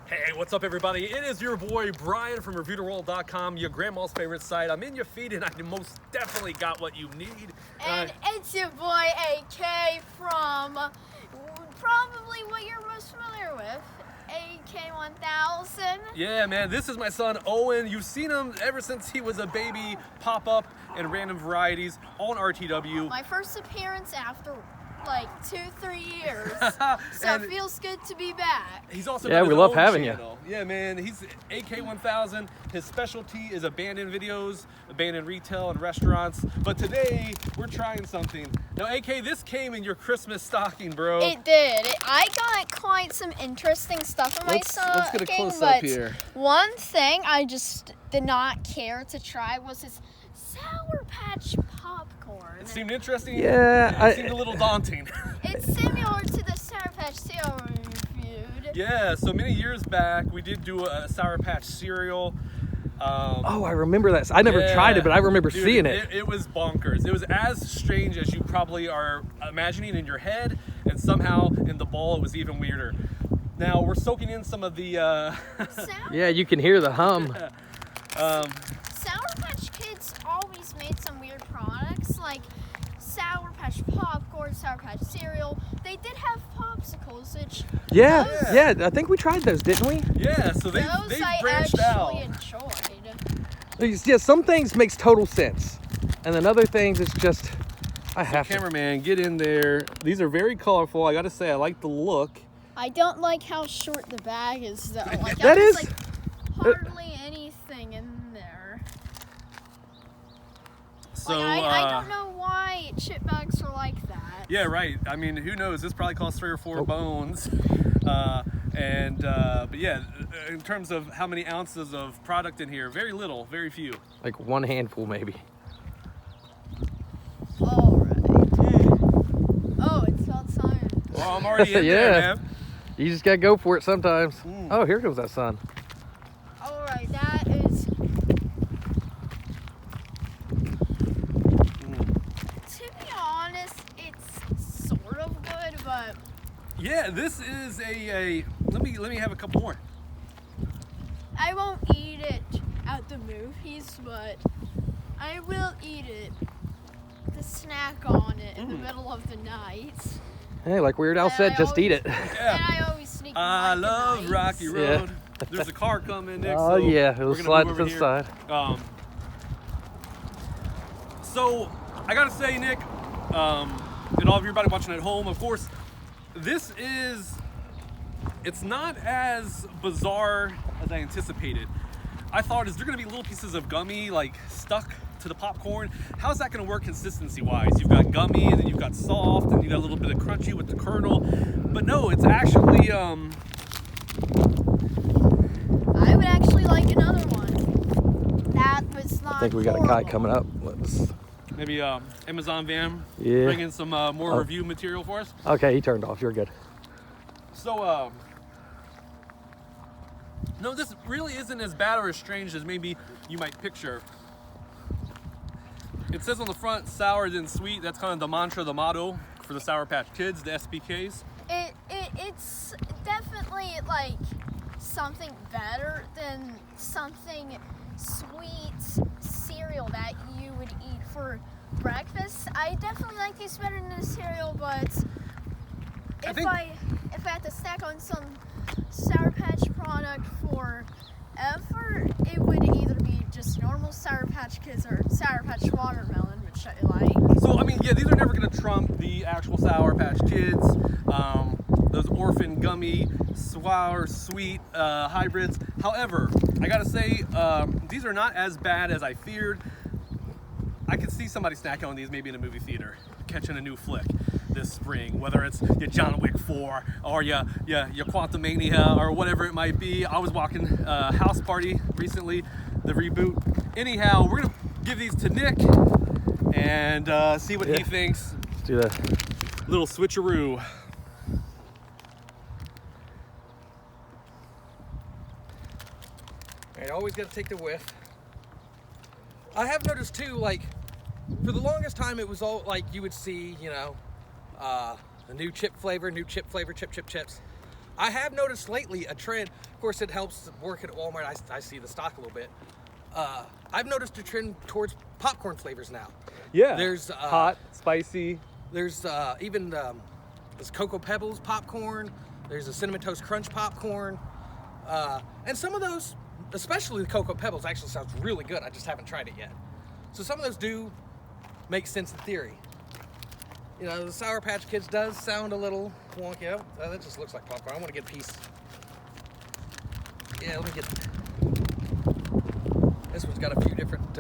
Hey, what's up, everybody? It is your boy Brian from ReviewTheWorld.com, your grandma's favorite site. I'm in your feed, and I most definitely got what you need. And it's your boy AK from probably what you're most familiar with, AK1000. Yeah, man, this is my son Owen. You've seen him ever since he was a baby, pop up in random varieties on RTW. My first appearance after like 2-3 years, so it feels good to be back. He's also we love having you. Yeah, man, he's AK1000. His specialty is abandoned videos, abandoned retail and restaurants. But today we're trying something. Now, AK, this came in your Christmas stocking, bro. It did. I got quite some interesting stuff in my stocking. Let's get a close up here. One thing I just did not care to try was this Sour Patch popcorn. It seemed interesting. Yeah, it seemed a little daunting. It's similar to the Sour Patch cereal we reviewed. Yeah, so many years back we did do a Sour Patch cereal. Oh, I remember that. I never tried it, but I remember seeing it. It was bonkers. It was as strange as you probably are imagining in your head, and somehow in the bowl it was even weirder. Now we're soaking in some of the. Yeah, you can hear the hum. Sour Patch Kids always made some weird products like Sour Patch popcorn, Sour Patch cereal. They did have popsicles, which Yeah, I think we tried those, didn't we? Yeah, so they branched out. Enjoyed. Yeah, some things makes total sense, and then other things it's just I have to. Cameraman, get in there. These are very colorful. I gotta say, I like the look. I don't like how short the bag is, though. Like, That is like hardly anything in there. So like, I don't know why chip bags are like that. Yeah, right. I mean, who knows? This probably costs 3 or 4 bones. But yeah, in terms of how many ounces of product in here, very little, very few. Like one handful, maybe. All right. Oh, it's outside. Well, I'm already in there, man. You just gotta go for it sometimes. Oh, here comes that sun. All right, that is. To be honest, it's sort of good, but. Yeah, this is a let me have a couple more. I won't eat it at the movies, but I will eat it to snack on it in the middle of the night. Hey, like Weird Al said, just eat it. And I always sneak. I love Rocky Road. There's a car coming, Nick. Oh, so yeah, it was sliding to the here. side. So I gotta say, Nick, and all of everybody watching at home, of course, it's not as bizarre as I anticipated. I thought, is there gonna be little pieces of gummy like stuck to the popcorn? How's that gonna work consistency wise? You've got gummy, and then you've got soft, and you got a little bit of crunchy with the kernel. But no, it's actually I would actually like another one. That was not. I think we got a guy coming up. Let's. maybe Amazon van Yeah. bring in some more review material for us. Okay, he turned off. You're good. So no, this really isn't as bad or as strange as maybe you might picture. It says on the front, sour then sweet. That's kind of the mantra, the motto for the Sour Patch Kids, the SPKs. It's definitely like something better than something sweet cereal that you would eat for breakfast. I definitely like these better than the cereal, but if I had to snack on some Sour Patch product forever, it would either be just normal Sour Patch Kids or Sour Patch Watermelon, which I like. So, I mean, yeah, these are never going to trump the actual Sour Patch Kids, those orphan gummy, sour, sweet hybrids. However, I got to say, these are not as bad as I feared. I could see somebody snacking on these maybe in a movie theater, catching a new flick this spring, whether it's your John Wick 4 or your Quantumania or whatever it might be. I was walking House Party recently, the reboot. Anyhow, we're gonna give these to Nick and see what he thinks. Let's do that. Little switcheroo. I always got to take the whiff. I have noticed too, like, for the longest time it was all like you would see, you know, a new chip flavor, chips. I have noticed lately a trend. Of course, it helps work at Walmart. I see the stock a little bit. I've noticed a trend towards popcorn flavors now. Yeah. There's hot, spicy. There's even there's Cocoa Pebbles popcorn. There's a Cinnamon Toast Crunch popcorn. And some of those, especially the Cocoa Pebbles, actually sounds really good. I just haven't tried it yet. So some of those do make sense in theory. You know, the Sour Patch Kids does sound a little wonky. Oh, that just looks like popcorn. I want to get a piece. Yeah, let me get. This one's got a few different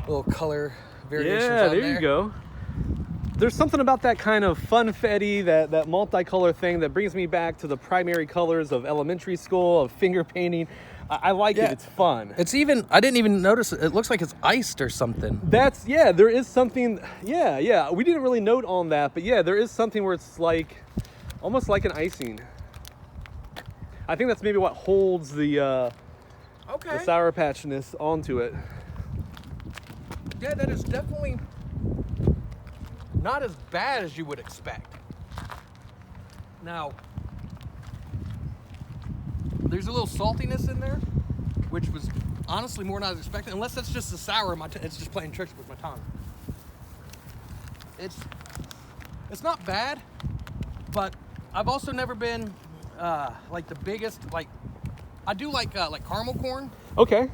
little color variations Yeah, on there there. you go. There's something about that kind of funfetti, that multicolor thing that brings me back to the primary colors of elementary school, of finger painting. I like it. It's fun. It's even, I didn't even notice it. It looks like it's iced or something. Yeah, there is something. Yeah. We didn't really note on that, but yeah, there is something where it's like, almost like an icing. I think that's maybe what holds the Sour Patchness onto it. Yeah, that is definitely not as bad as you would expect. Now, there's a little saltiness in there, which was honestly more than I was expecting, unless that's just the sour. It's just playing tricks with my tongue. It's not bad, but I've also never been like the biggest, like, I do like caramel corn. Okay.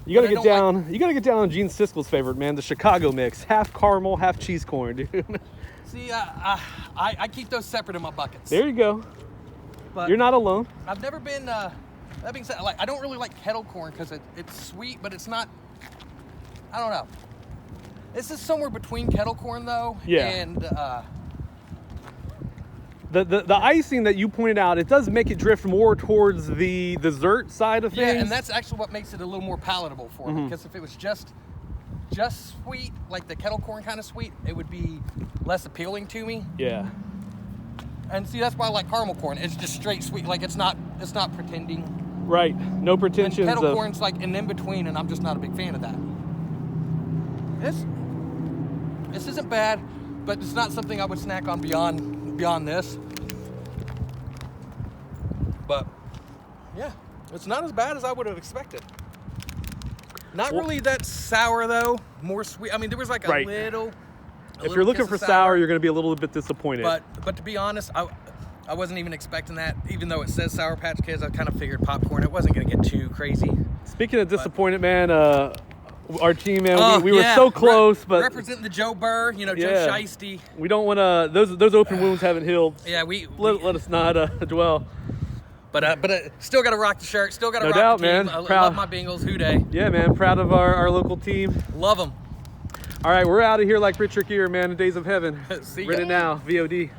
You gotta get down. You gotta get down on Gene Siskel's favorite, man, the Chicago mix, half caramel, half cheese corn, dude. See, I keep those separate in my buckets. There you go. But you're not alone. I've never been. That being said, I don't really like kettle corn because it's sweet, but it's not. I don't know. This is somewhere between kettle corn though. Yeah. And the icing that you pointed out, it does make it drift more towards the dessert side of things. yeah, and that's actually what makes it a little more palatable for me. Because if it was just sweet, like the kettle corn kind of sweet, it would be less appealing to me. Yeah. And see, that's why I like caramel corn. It's just straight sweet. Like it's not pretending. Right. No And pretensions. kettle corn's like an in between, and I'm just not a big fan of that. This isn't bad, but it's not something I would snack on beyond this. But yeah, it's not as bad as I would have expected. Not really that sour though. More sweet. I mean, there was like a Right. little. If you're looking for sour, you're going to be a little bit disappointed. But to be honest, I wasn't even expecting that. Even though it says Sour Patch Kids, I kind of figured popcorn. It wasn't going to get too crazy. Speaking of disappointed, man, our team, man, we were so close, but representing the Joe Burr, Joe Shiesty. We don't want to. Those open wounds haven't healed. Yeah, let us not dwell. But still got to rock the shirt. Still got to No rock doubt, the team. man. I Proud. love my Bengals. Who day? Yeah, man. Proud of our local team. Love them. All right, we're out of here like Richard Gere, man. In Days of Heaven. See ya. Ready now. VOD.